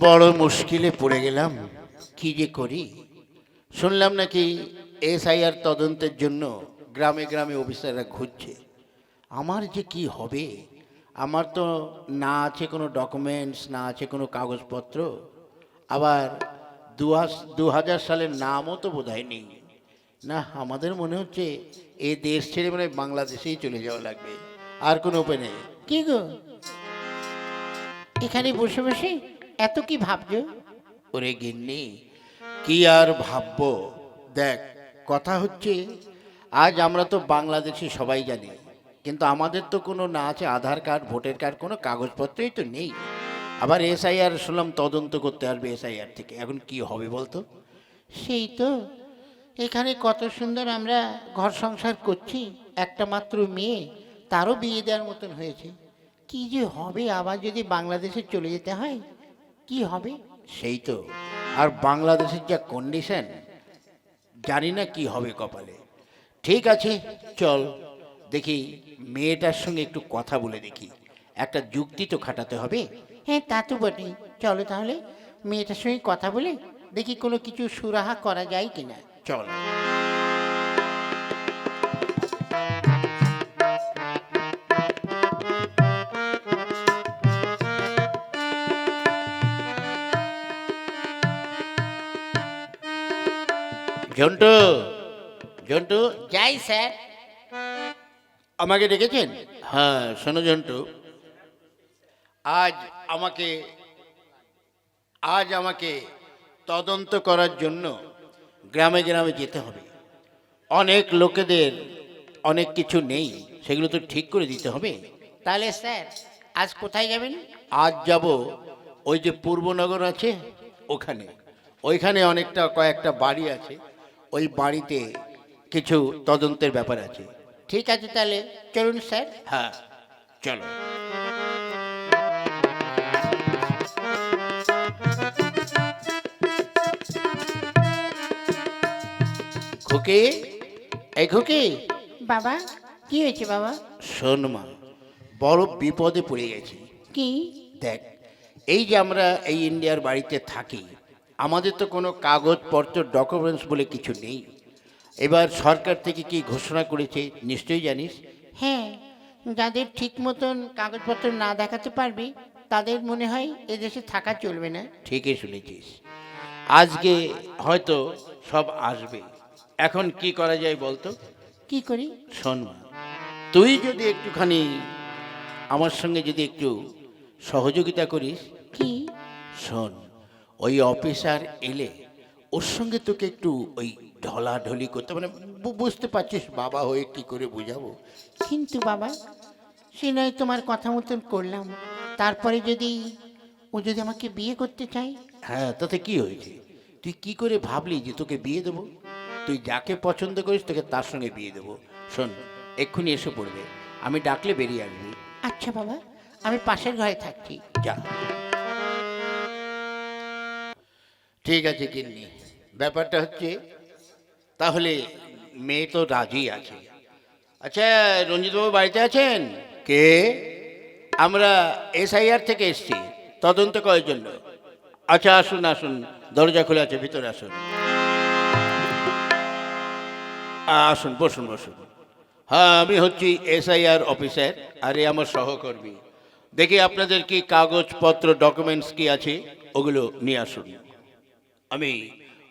বড় মুশকিলে পড়ে গেলাম, কি যে করি। শুনলাম নাকি এসআইআর তদন্তের জন্য গ্রামে গ্রামে অফিসাররা ঘুরছে। আমার যে কি হবে, আমার তো না আছে কোনো ডকুমেন্টস, না আছে কোনো কাগজপত্র, আবার 2000 সালের নামও তো বোধহয় নেই। না, আমাদের মনে হচ্ছে এই দেশ ছেড়ে মানে বাংলাদেশেই চলে যাওয়া লাগবে, আর কোনো উপায় নেই। কি গো, এখানে বসে বসে এত কি ভাবছো? ওরে গিন্নি, কি আর ভাববো, দেখ, কথা হচ্ছে আজ আমরা তো বাংলাদেশি সবাই জানি, কিন্তু আমাদের তো কোনো না আছে আধার কার্ড, ভোটার কার্ড, কোনো কাগজপত্রই তো নেই। আবার এসআইআর শুনলাম তদন্ত করতে আসবে এসআইআর থেকে, এখন কি হবে বলতো? সেই তো, এখানে কত সুন্দর আমরা ঘর সংসার করছি, একটা মাত্র মেয়ে, তারও বিয়ে দেওয়ার মতন হয়েছে। কি যে হবে আবার যদি বাংলাদেশে চলে যেতে হয়, কি হবে? সেই তো, আর বাংলাদেশের যা কন্ডিশন, জানি না কি হবে কপালে। ঠিক আছে, চল দেখি, মেয়েটার সঙ্গে একটু কথা বলে দেখি, একটা যুক্তি তো খাটাতে হবে। হ্যাঁ, তা তো বটেই। চলো তাহলে মেয়েটার সঙ্গে কথা বলে দেখি কোনো কিছু সুরাহা করা যায় কিনা। চল। ঝন্টু, ঝন্টু, যাই স্যার। আমাকে ডেকেছেন? হ্যাঁ, শোনো ঝন্টু, আজ আমাকে আজ আমাকে তদন্ত করার জন্য গ্রামে গ্রামে যেতে হবে। অনেক লোকেদের অনেক কিছু নেই, সেগুলো তো ঠিক করে দিতে হবে। তাহলে স্যার আজ কোথায় যাবেন? আজ যাব ওই যে পূর্বনগর আছে ওখানে, ওইখানে অনেকটা কয়েকটা বাড়ি আছে, ওই বাড়িতে কিছু তদন্তের ব্যাপার আছে। ঠিক আছে, তাহলে চলুন স্যার। হ্যাঁ, চলো। খুকি, এই খুকি, বাবা, কি হয়েছে বাবা? শোন মা, বড় বিপদে পড়ে গেছি। কি? দেখ, এই যে আমরা এই ইন্ডিয়ার বাড়িতে থাকি, আমাদের তো কোনো কাগজপত্র, ডকুমেন্টস বলে কিছু নেই। এবার সরকার থেকে কি ঘোষণা করেছে নিশ্চয়ই জানিস। হ্যাঁ, যাদের ঠিক মতন কাগজপত্র না দেখাতে পারবে তাদের মনে হয় এদেশে থাকা চলবে না। ঠিকই শুনেছিস, আজকে হয়তো সব আসবে। এখন কি করা যায় বলতো? কি করি? শোন মা, তুই যদি একটুখানি আমার সঙ্গে যদি একটু সহযোগিতা করিস। কি? শোন, ওই অফিসার এলে ওর সঙ্গে তোকে একটু ওই ঢলাঢলি করতে, মানে বুঝতে পারছিস, বাবা হয়ে কি করে বুঝাবো। কিন্তু বাবা, সে নয় তোমার কথা মতন করলাম, তারপরে যদি ও যদি আমাকে বিয়ে করতে চায়? হ্যাঁ, তাতে কি হয়েছে? তুই কি করে ভাবলি যে তোকে বিয়ে দেবো? তুই যাকে পছন্দ করিস তোকে তার সঙ্গে বিয়ে দেবো। শোন, এক্ষুনি এসে পড়বে, আমি ডাকলে বেরিয়ে আসবি। আচ্ছা বাবা, আমি পাশের ঘরে থাকছি। যা। ঠিক আছে গিন্নি, ব্যাপারটা হচ্ছে তাহলে মেয়ে তো রাজি আছে। আচ্ছা, রঞ্জিতবাবু বাড়িতে আছেন? কে? আমরা এসআইআর থেকে এসেছি তদন্ত করার জন্য। আচ্ছা, আসুন আসুন, দরজা খোলা আছে, ভিতরে আসুন। আসুন, বসুন বসুন। হ্যাঁ, আমি হচ্ছি এসআইআর অফিসার, আর এ আমার সহকর্মী। দেখি আপনাদের কি কাগজপত্র, ডকুমেন্টস কি আছে, ওগুলো নিয়ে আসুন। আমি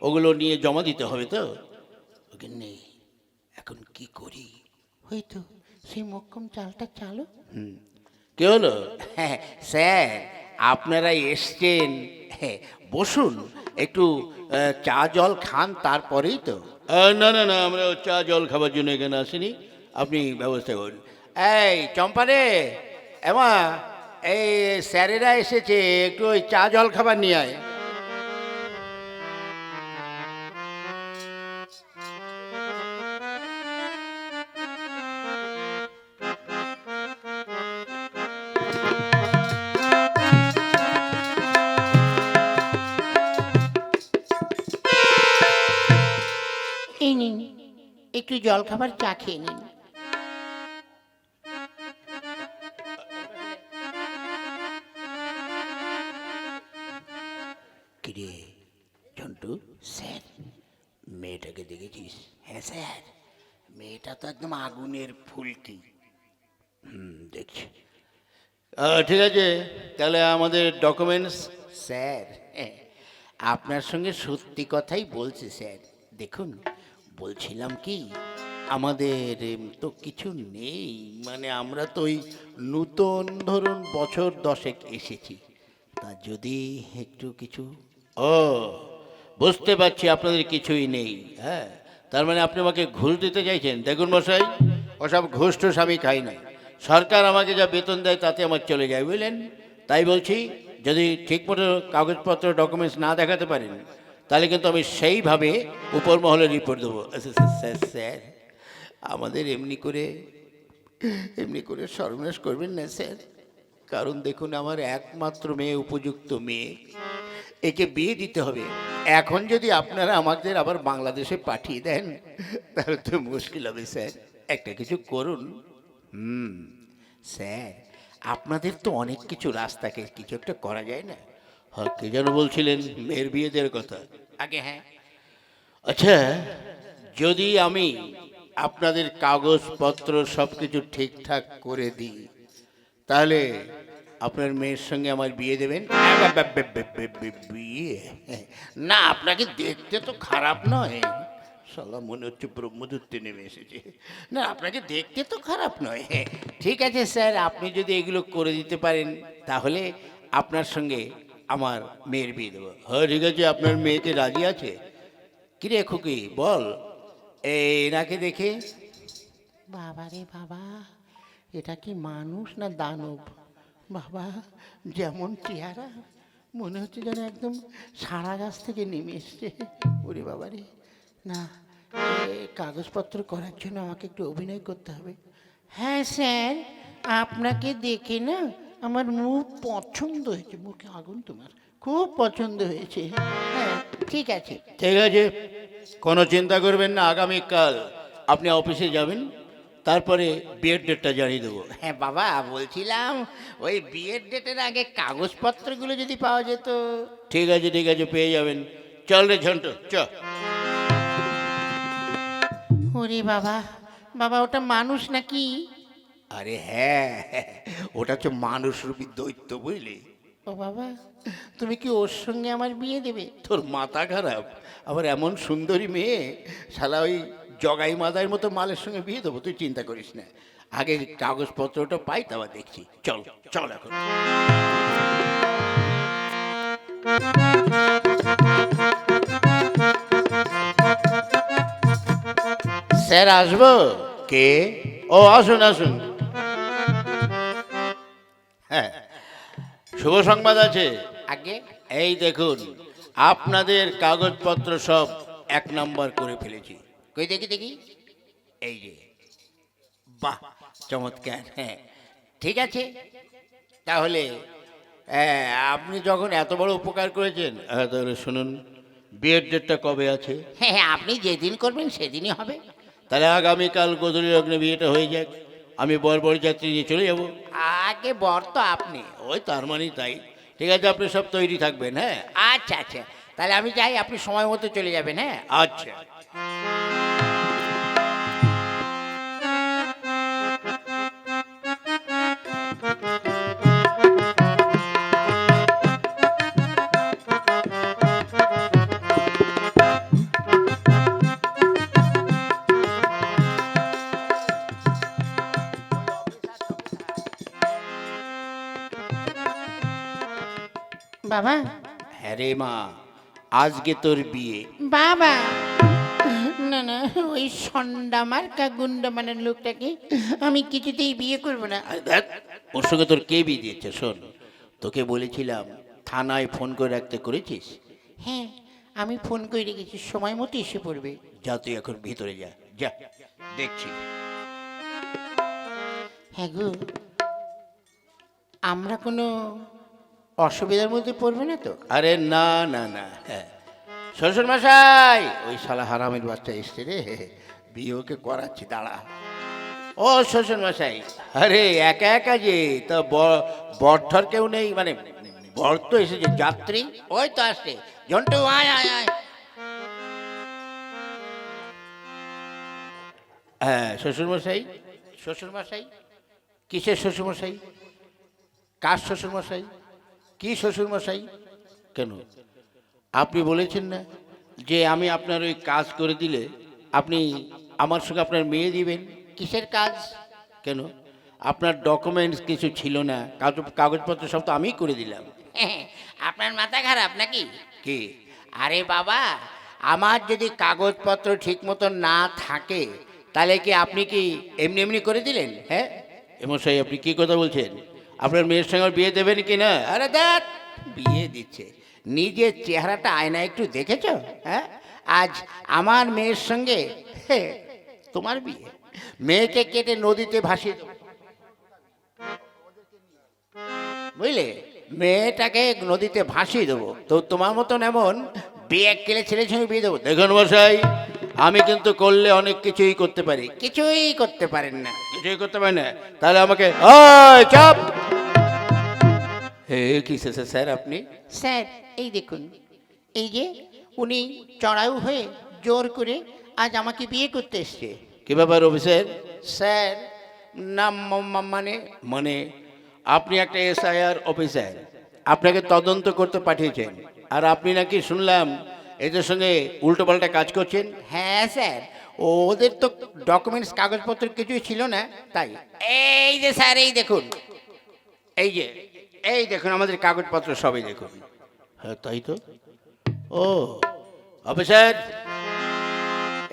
ওগুলো নিয়ে জমা দিতে হবে তো। নেই, এখন কি করি? হয়তো সেই মক্কম চালটা চালো। কি হলো? হ্যাঁ স্যার, আপনারা এসছেন, হ্যাঁ, বসুন, একটু চা জল খান, তারপরেই তো। না না না, আমরা চা জল খাবার জন্য এখানে আসিনি, আপনি ব্যবস্থা করুন। এই চম্পা রে, এমা, এই স্যারেরা এসেছে, একটু ওই চা জল খাবার নিয়ে আয়। এই নিন, একটু জল খাবার চা খেয়ে নিন। কিরে ঝন্টু, স্যার মেয়েটাকে দেখেছিস? হ্যাঁ স্যার, মেয়েটা তো একদম আগুনের ফুলকি। দেখছি। ঠিক আছে, তাহলে আমাদের ডকুমেন্টস। স্যার, আপনার সঙ্গে সত্যি কথাই বলছি স্যার। দেখুন, বলছিলাম কি, আমাদের তো কিছু নেই, মানে আমরা তো ওই নূতন ধরুন বছর 10 এসেছি, তা যদি একটু কিছু। ও, বুঝতে পারছি আপনাদের কিছুই নেই। হ্যাঁ, তার মানে আপনি আমাকে ঘুষ দিতে চাইছেন? দেখুন মশাই, ওসব ঘুষ টুস আমি খাই না। সরকার আমাকে যা বেতন দেয় তাতে আমার চলে যায়, বুঝলেন? তাই বলছি, যদি ঠিকমতো কাগজপত্র ডকুমেন্টস না দেখাতে পারেন, তাহলে কিন্তু আমি সেইভাবে উপর মহলে রিপোর্ট দেবো। স্যার, আমাদের এমনি করে সর্বনাশ করবেন না স্যার। কারণ দেখুন, আমার একমাত্র মেয়ে, উপযুক্ত মেয়ে, একে বিয়ে দিতে হবে। এখন যদি আপনারা আমাদের আবার বাংলাদেশে পাঠিয়ে দেন, তাহলে তো মুশকিল হবে স্যার। একটা কিছু করুন। স্যার, আপনাদের তো অনেক কিছু রাস্তাকে কিছু একটা করা যায় না? হ্যাঁ, কে যেন বলছিলেন মেয়ের বিয়ে দেওয়ার কথা? আগে হ্যাঁ। আচ্ছা, যদি আমি আপনাদের কাগজপত্র সব কিছু ঠিকঠাক করে দিই, তাহলে আপনার মেয়ের সঙ্গে আমার বিয়ে দেবেন? বিয়ে না, আপনাকে দেখতে তো খারাপ নয়। শালা মনে হচ্ছে ব্রহ্মদূতে নেমে এসেছে। না, আপনাকে দেখতে তো খারাপ নয়। ঠিক আছে স্যার, আপনি যদি এগুলো করে দিতে পারেন, তাহলে আপনার সঙ্গে আমার মেয়ের বিয়ে দেবো। হ্যাঁ ঠিক আছে, আপনার মেয়েকে রাজি আছে? কিরে খুকি বল, এনাকে দেখে। বাবা রে বাবা, এটা কি মানুষ না দানব? বাবা, যেমন চেহারা, মনে হচ্ছে যেন একদম সারা গাছ থেকে নেমে এসছে। ওরে বাবা রে, না, কাগজপত্র করার জন্য আমাকে একটু অভিনয় করতে হবে। হ্যাঁ স্যার, আপনাকে দেখে না আমার মুখ পছন্দ হয়েছে। মুখে আগুন তোমার, খুব পছন্দ হয়েছে। হ্যাঁ ঠিক আছে। ঠিক আছে, কোনো চিন্তা করবেন না। আগামীকাল আপনি অফিসে যাবেন, তারপরে বিয়ের ডেটটা জানিয়ে দেবো। হ্যাঁ বাবা, বলছিলাম ওই বিয়ের ডেটের আগে কাগজপত্রগুলো যদি পাওয়া যেত। ঠিক আছে ঠিক আছে, পেয়ে যাবেন। চল রে ঝন্টু, চ। ওরে বাবা, বাবা ওটা মানুষ নাকি? আরে হ্যাঁ, ওটা হচ্ছে মানুষরূপী দৈত্য, বুঝলি? ও বাবা, তুমি কি ওর সঙ্গে আমার বিয়ে দেবে? তোর মাথা খারাপ? আবার এমন সুন্দরী মেয়ে, শালা ওই জগাই মাদার মতো মালের সঙ্গে বিয়ে দেবো? তুই চিন্তা করিস না, আগে কাগজপত্রটা পাই, তারপর দেখছি। চল চল এখন। স্যার আসবো? কে? ও আসুন আসুন। হ্যাঁ, শুভ সংবাদ আছে। আগে এই দেখুন, আপনাদের কাগজপত্র সব 1 নম্বর করে ফেলেছি। কই দেখি দেখি। এই যে, বাহ, চমৎকার। হ্যাঁ ঠিক আছে, তাহলে আপনি যখন এত বড় উপকার করেছেন, তাহলে শুনুন, বিয়ের ডেটটা কবে আছে? হ্যাঁ হ্যাঁ, আপনি যেদিন করবেন সেদিনই হবে। তাহলে আগামীকাল গোধূলি লগ্নে বিয়েটা হয়ে যাক, আমি বরযাত্রী নিয়ে চলে যাব। আগে বর তো আপনি। ওই তার মানেই তাই। ঠিক আছে, আপনি সব তৈরি থাকবেন। হ্যাঁ আচ্ছা আচ্ছা, তাহলে আমি যাই, আপনি সময় মতো চলে যাবেন। হ্যাঁ আচ্ছা। বাবা। হ্যাঁ রে মা, আজকে তোর বিয়ে। বাবা, না না, ওই সন্ডা মার্কা গুন্ডা মানে লোকটাকে আমি কিছুতেই বিয়ে করব না। আরে দেখ, ওর সঙ্গে তোর কে বিয়ে দিয়েছে? শোন, তোকে বলেছিলাম থানায় ফোন করে রাখতে, করেছিস? হ্যাঁ, আমি ফোন করে রেখেছি, সময় মতো এসে পড়বে। যা, তুই এখন ভিতরে যা, যা, দেখছি। হ্যাঁ গো, আমরা কোনো অসুবিধার মধ্যে পড়বে না তো? আরে না না না, হ্যাঁ, শ্বশুর মশাই, ওই শালা হারামের বাচ্চা এসছে রে, বিয়ে ওকে করাচ্ছি, দাঁড়া। ও শ্বশুর মশাই, আরে একা একা যে, তা বরঠর কেউ নেই, মানে গর্ত এসেছে যাত্রী ওই তো আসছে ঝন্টু আয় আয় আয় হ্যাঁ শ্বশুরমশাই শ্বশুরমশাই কিসের শ্বশুরমশাই কার শ্বশুরমশাই কি শ্বশুরমশাই কেন আপনি বলেছেন না যে আমি আপনার ওই কাজ করে দিলে আপনি আমার সঙ্গে আপনার মেয়ে দিবেন কিসের কাজ? কেন আপনার ডকুমেন্টস কিছু ছিল না কাগজপত্র সব তো আমিই করে দিলাম আপনার মাথা খারাপ নাকি? কি আরে বাবা, আমার যদি কাগজপত্র ঠিক মতো না থাকে তাহলে কি আপনি কি এমনি এমনি করে দিলেন? হ্যাঁ মশাই আপনি কি কথা বলছেন আপনার মেয়ের সঙ্গে আমার বিয়ে দেবেন কি না আরে দেখ, বিয়ে দিচ্ছে, নিজের চেহারাটা আয়নায় একটু দেখেছ? হ্যাঁ, আজ আমার মেয়ের সঙ্গে তোমার বিয়ে, মেয়েকে কেটে নদীতে ভাসিয়ে দেবো, বুঝলে, মেয়েটাকে নদীতে ভাসিয়ে দেবো, তো তোমার মতন এমন বিয়ে কেলে ছেলের সঙ্গে বিয়ে দেবো? দেখুন মশাই আমি কিন্তু করলে অনেক কিছুই করতে পারি কিছুই করতে পারেন না। কিছুই করতে পারি না তাহলে আমাকে ওই চাপ হে কি স্যার আপনি স্যার এই দেখুন, এই যে উনি চড়াও হয়ে জোর করে আজ আমাকে বিয়ে করতে এসছে। কি ব্যাপার অফিসার স্যার না মানে মানে আপনি একটা এসআইআর অফিসার আপনাকে তদন্ত করতে পাঠিয়েছেন আর আপনি নাকি শুনলাম এদের সঙ্গে উল্টোপাল্টা কাজ করছেন হ্যাঁ স্যার, ওদের তো ডকুমেন্টস কাগজপত্র কিছুই ছিল না, তাই এই যে স্যার এই দেখুন, এই দেখুন আমাদের কাগজপত্র সবই দেখুন হ্যাঁ তাই তো ও অফিসার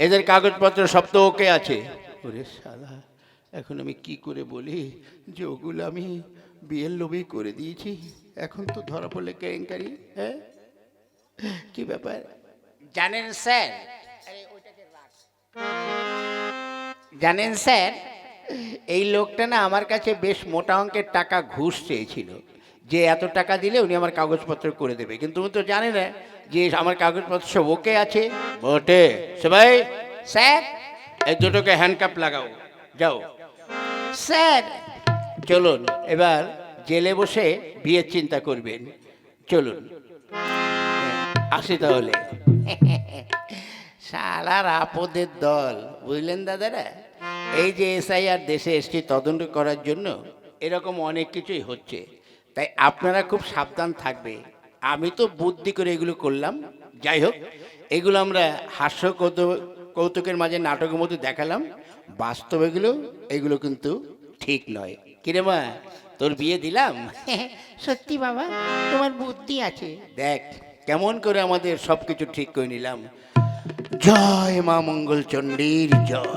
এদের কাগজপত্র সব তো ওকে আছে ওরে শালা এখন আমি কি করে বলি যে ওগুলো আমি বিয়ের লোভেই করে দিয়েছি এখন তো ধরা পড়লে কেলেঙ্কারি হ্যাঁ কি ব্যাপার জানেন স্যার, জানেন স্যার, এই লোকটা না আমার কাছে বেশ মোটা অঙ্কের টাকা ঘুষ চেয়েছিল, যে এত টাকা দিলে উনি আমার কাগজপত্র করে দেবে, কিন্তু উনি তো জানে না যে আমার কাগজপত্র সব ওকে আছে। বটে সবাই স্যার এই দুটোকে হ্যান্ডকাপ লাগাও যাও স্যার, চলুন এবার জেলে বসে বিয়ের চিন্তা করবেন চলুন আসি তাহলে শালার আপদের দল, বুঝলেন দাদারা, এই যে এসআইআর দেশে এসছি তদন্ত করার জন্য, এরকম অনেক কিছুই হচ্ছে তাই আপনারা খুব সাবধান থাকবে আমি তো বুদ্ধি করে এগুলো করলাম যাই হোক এগুলো আমরা হাস্য কৌতুকের মাঝে নাটকের মধ্যে দেখালাম বাস্তব এগুলো কিন্তু ঠিক নয় কিরে মা তোর বিয়ে দিলাম সত্যি বাবা তোমার বুদ্ধি আছে। দেখ কেমন করে আমাদের সব কিছু ঠিক করে নিলাম জয় মা মঙ্গল চণ্ডীর জয়